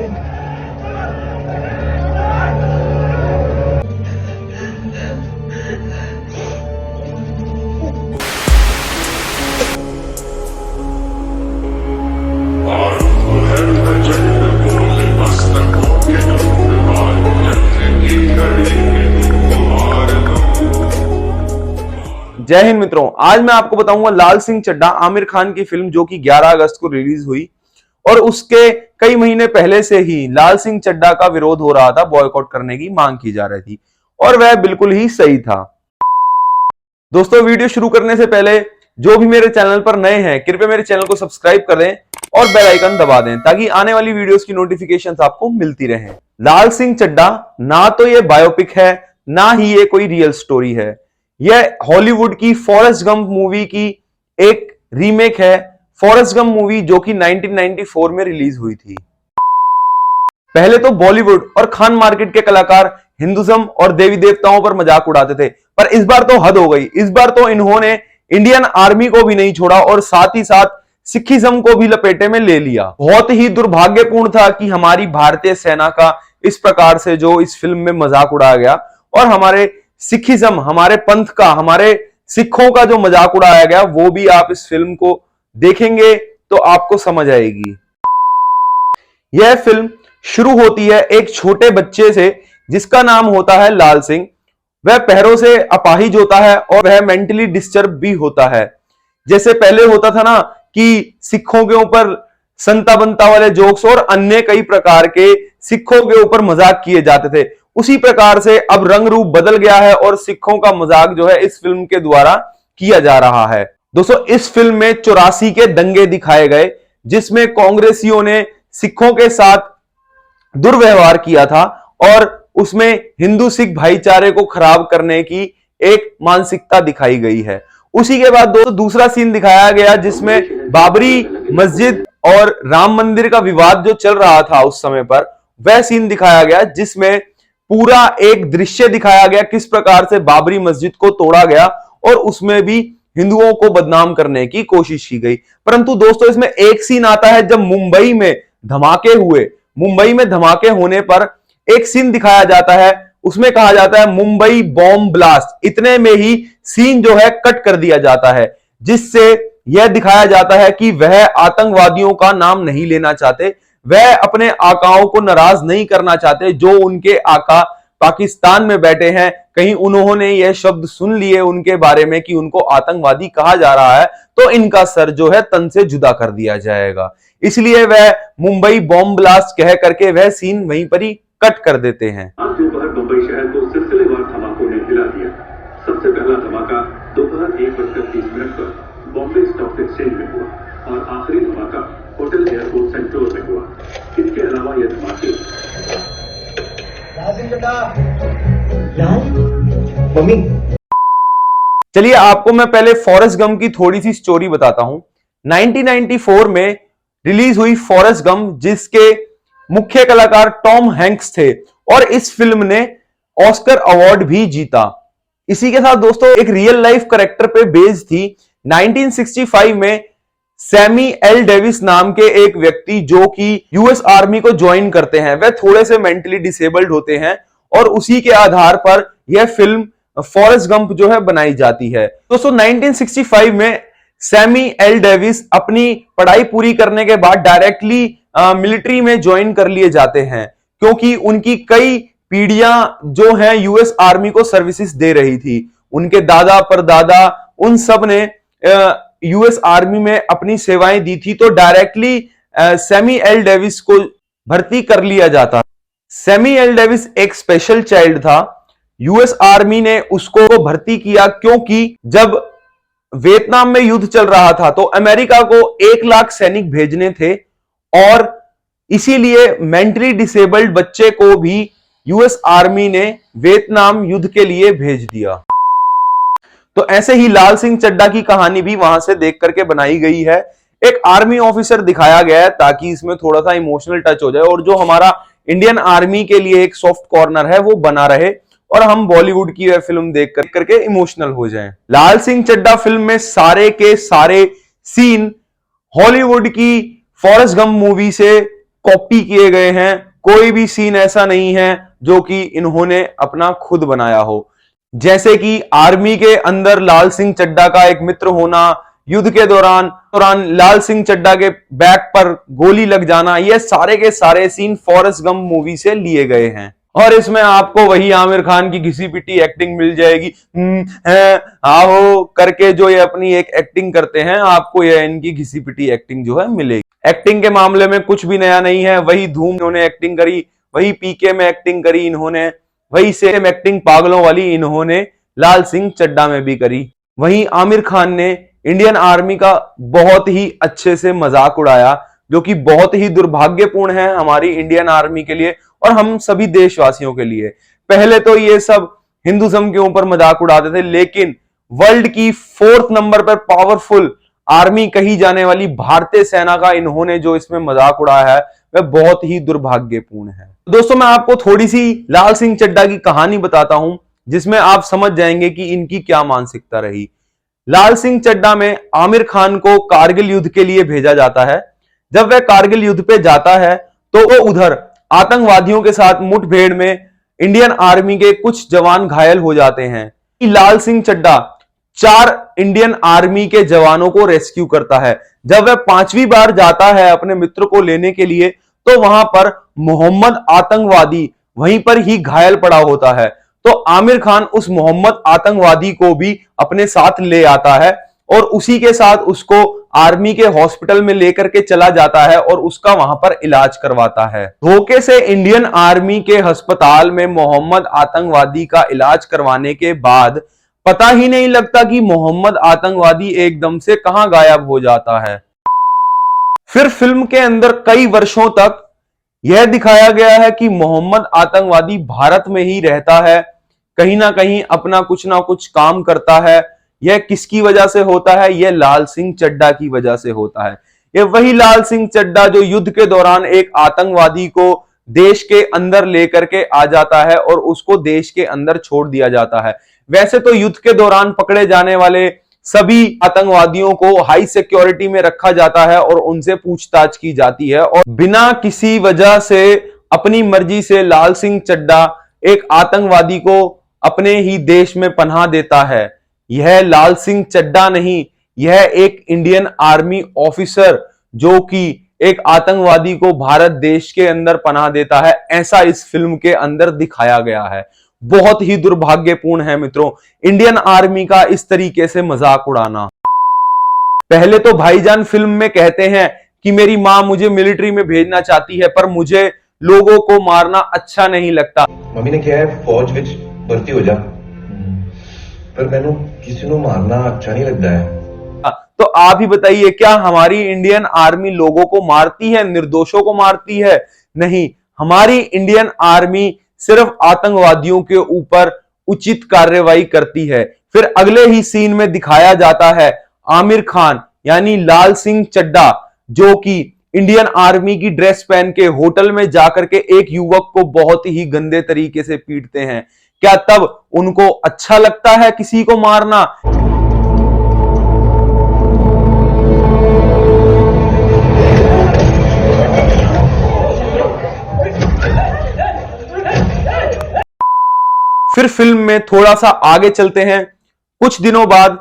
जय हिंद मित्रों, आज मैं आपको बताऊंगा लाल सिंह चड्ढा आमिर खान की फिल्म जो कि 11 अगस्त को रिलीज हुई और उसके कई महीने पहले से ही लाल सिंह चड्ढा का विरोध हो रहा था, बॉयकॉट करने की मांग की जा रही थी और वह बिल्कुल ही सही था। दोस्तों, वीडियो शुरू करने से पहले जो भी मेरे चैनल पर नए हैं कृपया मेरे चैनल को सब्सक्राइब कर दें और बेल आइकन दबा दें ताकि आने वाली वीडियोस की नोटिफिकेशंस आपको मिलती रहें। लाल सिंह चड्ढा ना तो ये बायोपिक है ना ही ये कोई रियल स्टोरी है। यह हॉलीवुड की फॉरेस्ट गंप मूवी की एक रीमेक है। फॉरेस्ट गंप मूवी जो कि 1994 में रिलीज हुई थी। पहले तो बॉलीवुड और खान मार्केट के कलाकार हिंदुज्म और देवी देवताओं पर मजाक उड़ाते थे, पर इस बार तो हद हो गई। इस बार तो इन्होंने इंडियन आर्मी को भी नहीं छोड़ा और साथ ही साथ सिखिज्म को भी लपेटे में ले लिया। बहुत ही दुर्भाग्यपूर्ण था कि हमारी भारतीय सेना का इस प्रकार से जो इस फिल्म में मजाक उड़ाया गया और हमारे सिखिज्म, हमारे पंथ का, हमारे सिखों का जो मजाक उड़ाया गया वो भी आप इस फिल्म को देखेंगे तो आपको समझ आएगी। यह फिल्म शुरू होती है एक छोटे बच्चे से जिसका नाम होता है लाल सिंह। वह पैरों से अपाहिज होता है और वह मेंटली डिस्टर्ब भी होता है। जैसे पहले होता था ना कि सिखों के ऊपर संता बंता वाले जोक्स और अन्य कई प्रकार के सिखों के ऊपर मजाक किए जाते थे, उसी प्रकार से अब रंग रूप बदल गया है और सिखों का मजाक जो है इस फिल्म के द्वारा किया जा रहा है। दोस्तों, इस फिल्म में 84 के दंगे दिखाए गए जिसमें कांग्रेसियों ने सिखों के साथ दुर्व्यवहार किया था और उसमें हिंदू सिख भाईचारे को खराब करने की एक मानसिकता दिखाई गई है। उसी के बाद दोस्तों दूसरा सीन दिखाया गया जिसमें बाबरी मस्जिद और राम मंदिर का विवाद जो चल रहा था उस समय पर, वह सीन दिखाया गया जिसमें पूरा एक दृश्य दिखाया गया किस प्रकार से बाबरी मस्जिद को तोड़ा गया और उसमें भी हिंदुओं को बदनाम करने की कोशिश की गई। परंतु दोस्तों इसमें एक सीन आता है जब मुंबई में धमाके हुए। मुंबई में धमाके होने पर एक सीन दिखाया जाता है, उसमें कहा जाता है मुंबई बॉम्ब ब्लास्ट। इतने में ही सीन जो है कट कर दिया जाता है जिससे यह दिखाया जाता है कि वह आतंकवादियों का नाम नहीं लेना चाहते, वह अपने आकाओं को नाराज नहीं करना चाहते। जो उनके आका पाकिस्तान में बैठे हैं, कहीं उन्होंने यह शब्द सुन लिए उनके बारे में कि उनको आतंकवादी कहा जा रहा है तो इनका सर जो है तन से जुदा कर दिया जाएगा। इसलिए वह मुंबई बॉम्ब ब्लास्ट कह करके वह सीन वहीं पर ही कट कर देते हैं। आज दोपहर मुंबई शहर को सिलसिलेवार धमाकों ने हिला दिया। सबसे पहला धमाका दोपहर 1:30 पर बॉम्बे स्टॉक एक्सचेंज में हुआ और आखिरी धमाका होटल एयरपोर्ट सेंट्रल में हुआ। इसके अलावा यह धमाके चलिए आपको मैं पहले फॉरेस्ट गंप की थोड़ी सी स्टोरी बताता हूं। 1994 में रिलीज हुई फॉरेस्ट गंप जिसके मुख्य कलाकार टॉम हैंक्स थे और इस फिल्म ने ऑस्कर अवार्ड भी जीता। इसी के साथ दोस्तों एक रियल लाइफ कैरेक्टर पे बेस्ड थी। 1965 में सैमी एल डेविस नाम के एक व्यक्ति जो कि यूएस आर्मी को ज्वाइन करते हैं, वह थोड़े से मेंटली डिसेबल्ड होते हैं और उसी के आधार पर यह फिल्म फॉरेस्ट गंप जो है बनाई जाती है। दोस्तों 1965 में सैमी एल डेविस अपनी पढ़ाई पूरी करने के बाद डायरेक्टली मिलिट्री में ज्वाइन कर लिए जाते हैं क्योंकि उनकी कई पीढ़ियां जो हैं यूएस आर्मी को सर्विसेज दे रही थी। उनके दादा परदादा उन सब ने यूएस आर्मी में अपनी सेवाएं दी थी, तो डायरेक्टली सैमी एल डेविस को भर्ती कर लिया जाता। सैमी एल डेविस एक स्पेशल चाइल्ड था। यूएस आर्मी ने उसको भर्ती किया क्योंकि जब वियतनाम में युद्ध चल रहा था तो अमेरिका को 1 लाख सैनिक भेजने थे और इसीलिए मेंटली डिसेबल्ड बच्चे को भी यूएस आर्मी ने वियतनाम युद्ध के लिए भेज दिया। तो ऐसे ही लाल सिंह चड्ढा की कहानी भी वहां से देख करके बनाई गई है। एक आर्मी ऑफिसर दिखाया गया है ताकि इसमें थोड़ा सा इमोशनल टच हो जाए और जो हमारा इंडियन आर्मी के लिए एक सॉफ्ट कॉर्नर है वो बना रहे और हम बॉलीवुड की वह फिल्म देख करके इमोशनल हो जाएं। लाल सिंह चड्ढा फिल्म में सारे के सारे सीन हॉलीवुड की फॉरेस्ट गंप मूवी से कॉपी किए गए हैं। कोई भी सीन ऐसा नहीं है जो कि इन्होंने अपना खुद बनाया हो। जैसे कि आर्मी के अंदर लाल सिंह चड्ढा का एक मित्र होना, युद्ध के दौरान लाल सिंह चड्ढा के बैक पर गोली लग जाना, ये सारे के सारे सीन फॉरेस्ट गंप मूवी से लिए गए हैं। और इसमें आपको वही आमिर खान की घिसी पिटी एक्टिंग मिल जाएगी। आओ करके जो ये अपनी एक एक्टिंग करते हैं, आपको ये इनकी घिसी पिटी एक्टिंग जो है मिलेगी। एक्टिंग के मामले में कुछ भी नया नहीं है। वही धूम इन्होंने एक्टिंग करी, वही पीके में एक्टिंग करी इन्होंने, वही सेम एक्टिंग पागलों वाली इन्होंने लाल सिंह चड्ढा में भी करी। वहीं आमिर खान ने इंडियन आर्मी का बहुत ही अच्छे से मजाक उड़ाया, जो कि बहुत ही दुर्भाग्यपूर्ण है हमारी इंडियन आर्मी के लिए और हम सभी देशवासियों के लिए। पहले तो ये सब हिंदुज्म के ऊपर मजाक उड़ाते थे, लेकिन वर्ल्ड की 4th नंबर पर पावरफुल आर्मी कही जाने वाली भारतीय सेना का इन्होंने जो इसमें मजाक उड़ाया है, वह बहुत ही दुर्भाग्यपूर्ण है। दोस्तों, मैं आपको थोड़ी सी लाल सिंह चड्ढा की कहानी बताता हूं, जिसमें आप समझ जाएंगे कि इनकी क्या मानसिकता रही। लाल सिंह चड्ढा में आमिर खान को कारगिल युद्ध के लिए भेजा जाता है। जब वह कारगिल युद्ध पे जाता है तो वो उधर आतंकवादियों के साथ मुठभेड़ में इंडियन आर्मी के कुछ जवान घायल हो जाते हैं। लाल सिंह चड्ढा 4 इंडियन आर्मी के जवानों को रेस्क्यू करता है। जब वह 5वीं बार जाता है अपने मित्र को लेने के लिए, तो वहां पर मोहम्मद आतंकवादी वहीं पर ही घायल पड़ा होता है। तो आमिर खान उस मोहम्मद आतंकवादी को भी अपने साथ ले आता है और उसी के साथ उसको आर्मी के हॉस्पिटल में लेकर के चला जाता है और उसका वहां पर इलाज करवाता है। धोखे से इंडियन आर्मी के अस्पताल में मोहम्मद आतंकवादी का इलाज करवाने के बाद पता ही नहीं लगता कि मोहम्मद आतंकवादी एकदम से कहां गायब हो जाता है। फिर फिल्म के अंदर कई वर्षों तक यह दिखाया गया है कि मोहम्मद आतंकवादी भारत में ही रहता है, कहीं ना कहीं अपना कुछ ना कुछ काम करता है। यह किसकी वजह से होता है? यह लाल सिंह चड्ढा की वजह से होता है। यह वही लाल सिंह चड्ढा जो युद्ध के दौरान एक आतंकवादी को देश के अंदर लेकर के आ जाता है और उसको देश के अंदर छोड़ दिया जाता है। वैसे तो युद्ध के दौरान पकड़े जाने वाले सभी आतंकवादियों को हाई सिक्योरिटी में रखा जाता है और उनसे पूछताछ की जाती है, और बिना किसी वजह से अपनी मर्जी से लाल सिंह चड्ढा एक आतंकवादी को अपने ही देश में पनाह देता है। यह लाल सिंह चड्ढा नहीं, यह एक इंडियन आर्मी ऑफिसर जो कि एक आतंकवादी को भारत देश के अंदर पनाह देता है, ऐसा इस फिल्म के अंदर दिखाया गया है। बहुत ही दुर्भाग्यपूर्ण है मित्रों, इंडियन आर्मी का इस तरीके से मजाक उड़ाना। पहले तो भाईजान फिल्म में कहते हैं कि मेरी मां मुझे मिलिट्री में भेजना चाहती है, पर मुझे लोगों को मारना अच्छा नहीं लगता। मम्मी ने क्या है फौज विच भर्ती हो जा, पर मैनू किसी को मारना अच्छा नहीं लगता है। तो आप ही बताइए, क्या हमारी इंडियन आर्मी लोगों को मारती है, निर्दोषों को मारती है? नहीं, हमारी इंडियन आर्मी सिर्फ आतंकवादियों के ऊपर उचित कार्रवाई करती है। फिर अगले ही सीन में दिखाया जाता है आमिर खान यानी लाल सिंह चड्ढा, जो कि इंडियन आर्मी की ड्रेस पहन के होटल में जाकर के एक युवक को बहुत ही गंदे तरीके से पीटते हैं। क्या तब उनको अच्छा लगता है किसी को मारना? फिर फिल्म में थोड़ा सा आगे चलते हैं। कुछ दिनों बाद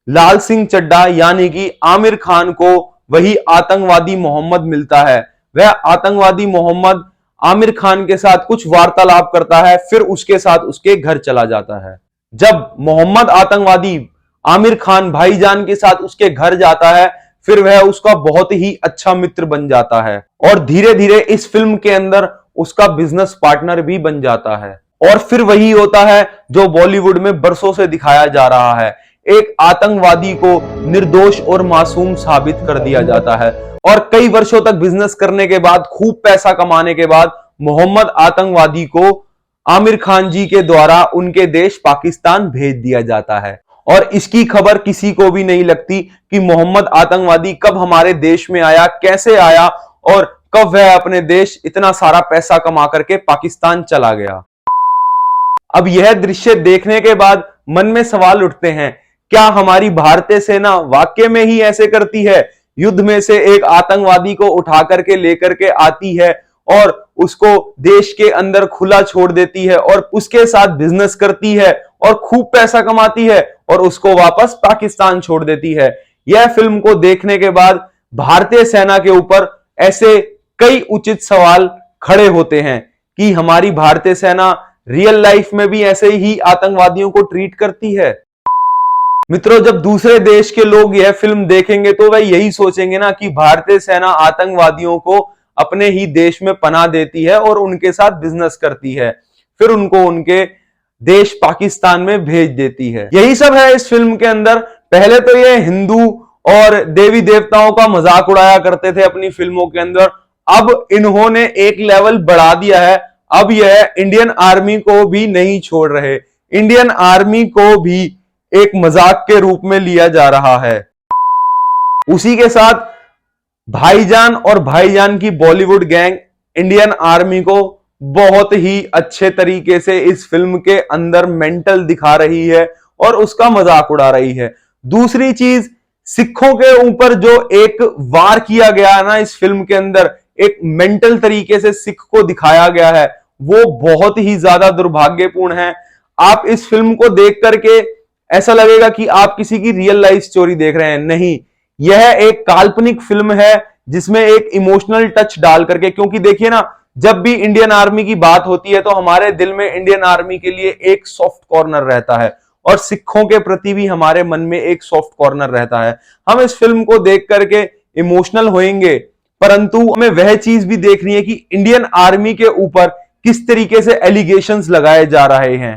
लाल सिंह चड्ढा यानी कि आमिर खान को वही आतंकवादी मोहम्मद मिलता है। वह आतंकवादी मोहम्मद आमिर खान के साथ कुछ वार्तालाप करता है, फिर उसके साथ उसके घर चला जाता है। जब मोहम्मद आतंकवादी आमिर खान भाईजान के साथ उसके घर जाता है, फिर वह उसका बहुत ही अच्छा मित्र बन जाता है और धीरे धीरे इस फिल्म के अंदर उसका बिजनेस पार्टनर भी बन जाता है। और फिर वही होता है जो बॉलीवुड में बरसों से दिखाया जा रहा है, एक आतंकवादी को निर्दोष और मासूम साबित कर दिया जाता है और कई वर्षों तक बिजनेस करने के बाद, खूब पैसा कमाने के बाद मोहम्मद आतंकवादी को आमिर खान जी के द्वारा उनके देश पाकिस्तान भेज दिया जाता है। और इसकी खबर किसी को भी नहीं लगती कि मोहम्मद आतंकवादी कब हमारे देश में आया, कैसे आया और कब वह अपने देश इतना सारा पैसा कमा करके पाकिस्तान चला गया। अब यह दृश्य देखने के बाद मन में सवाल उठते हैं, क्या हमारी भारतीय सेना वाकई में ही ऐसे करती है युद्ध में से एक आतंकवादी को उठा करके लेकर के आती है और उसको देश के अंदर खुला छोड़ देती है और उसके साथ बिजनेस करती है और खूब पैसा कमाती है और उसको वापस पाकिस्तान छोड़ देती है। यह फिल्म को देखने के बाद भारतीय सेना के ऊपर ऐसे कई उचित सवाल खड़े होते हैं कि हमारी भारतीय सेना रियल लाइफ में भी ऐसे ही आतंकवादियों को ट्रीट करती है। मित्रों, जब दूसरे देश के लोग यह फिल्म देखेंगे तो वह यही सोचेंगे ना कि भारतीय सेना आतंकवादियों को अपने ही देश में पनाह देती है और उनके साथ बिजनेस करती है, फिर उनको उनके देश पाकिस्तान में भेज देती है। यही सब है इस फिल्म के अंदर। पहले तो ये हिंदू और देवी देवताओं का मजाक उड़ाया करते थे अपनी फिल्मों के अंदर, अब इन्होंने एक लेवल बढ़ा दिया है। अब यह इंडियन आर्मी को भी नहीं छोड़ रहे, इंडियन आर्मी को भी एक मजाक के रूप में लिया जा रहा है। उसी के साथ भाईजान और भाईजान की बॉलीवुड गैंग इंडियन आर्मी को बहुत ही अच्छे तरीके से इस फिल्म के अंदर मेंटल दिखा रही है और उसका मजाक उड़ा रही है। दूसरी चीज, सिखों के ऊपर जो एक वार किया गया है ना इस फिल्म के अंदर, एक मेंटल तरीके से सिख को दिखाया गया है, वो बहुत ही ज्यादा दुर्भाग्यपूर्ण है। आप इस फिल्म को देख करके ऐसा लगेगा कि आप किसी की रियल लाइफ स्टोरी देख रहे हैं, नहीं, यह एक काल्पनिक फिल्म है जिसमें एक इमोशनल टच डाल करके, क्योंकि देखिए ना, जब भी इंडियन आर्मी की बात होती है तो हमारे दिल में इंडियन आर्मी के लिए एक सॉफ्ट कॉर्नर रहता है और सिखों के प्रति भी हमारे मन में एक सॉफ्ट कॉर्नर रहता है। हम इस फिल्म को देख करके इमोशनल होएंगे, परंतु हमें वह चीज भी देखनी है कि इंडियन आर्मी के ऊपर किस तरीके से एलिगेशंस लगाए जा रहे हैं।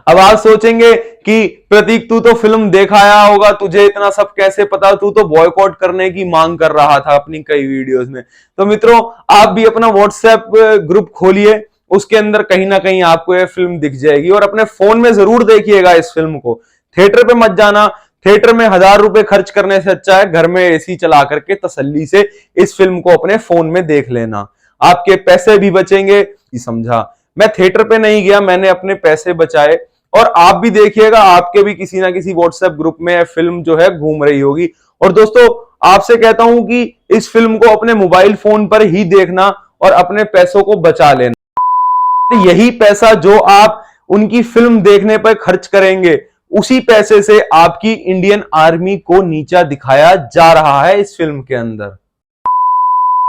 अब आप सोचेंगे कि प्रतीक, तू तो फिल्म देखा आया होगा, तुझे इतना सब कैसे पता, तू तो बॉयकॉट करने की मांग कर रहा था अपनी कई वीडियोस में। तो मित्रों, आप भी अपना व्हाट्सएप ग्रुप खोलिए, उसके अंदर कहीं ना कहीं आपको यह फिल्म दिख जाएगी और अपने फोन में जरूर देखिएगा इस फिल्म को। थिएटर पे मत जाना, थिएटर में 1000 रुपए खर्च करने से अच्छा है घर में एसी चला करके तसल्ली से इस फिल्म को अपने फोन में देख लेना, आपके पैसे भी बचेंगे। समझा, मैं थिएटर पे नहीं गया, मैंने अपने पैसे बचाए। और आप भी देखिएगा, आपके भी किसी ना किसी व्हाट्सएप ग्रुप में फिल्म जो है घूम रही होगी। और दोस्तों, आपसे कहता हूं कि इस फिल्म को अपने मोबाइल फोन पर ही देखना और अपने पैसों को बचा लेना। यही पैसा जो आप उनकी फिल्म देखने पर खर्च करेंगे, उसी पैसे से आपकी इंडियन आर्मी को नीचा दिखाया जा रहा है इस फिल्म के अंदर।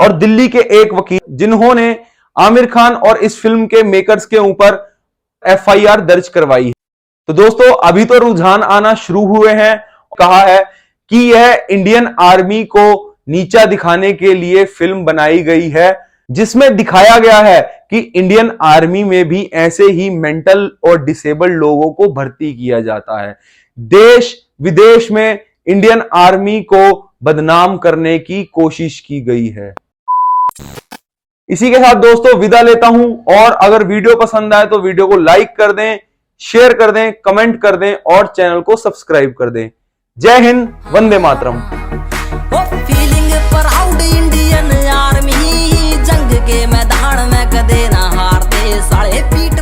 और दिल्ली के एक वकील जिन्होंने आमिर खान और इस फिल्म के मेकर्स के ऊपर एफआईआर दर्ज करवाई है। तो दोस्तों, अभी तो रुझान आना शुरू हुए हैं। कहा है कि यह इंडियन आर्मी को नीचा दिखाने के लिए फिल्म बनाई गई है, जिसमें दिखाया गया है कि इंडियन आर्मी में भी ऐसे ही मेंटल और डिसेबल्ड लोगों को भर्ती किया जाता है। देश विदेश में इंडियन आर्मी को बदनाम करने की कोशिश की गई है। इसी के साथ दोस्तों विदा लेता हूं, और अगर वीडियो पसंद आए तो वीडियो को लाइक कर दें, शेयर कर दें, कमेंट कर दें और चैनल को सब्सक्राइब कर दें। जय Hind, Vande Mataram. Feeling proud Indian army, जंग के मैदान में कदे ना हारते, साले पीठ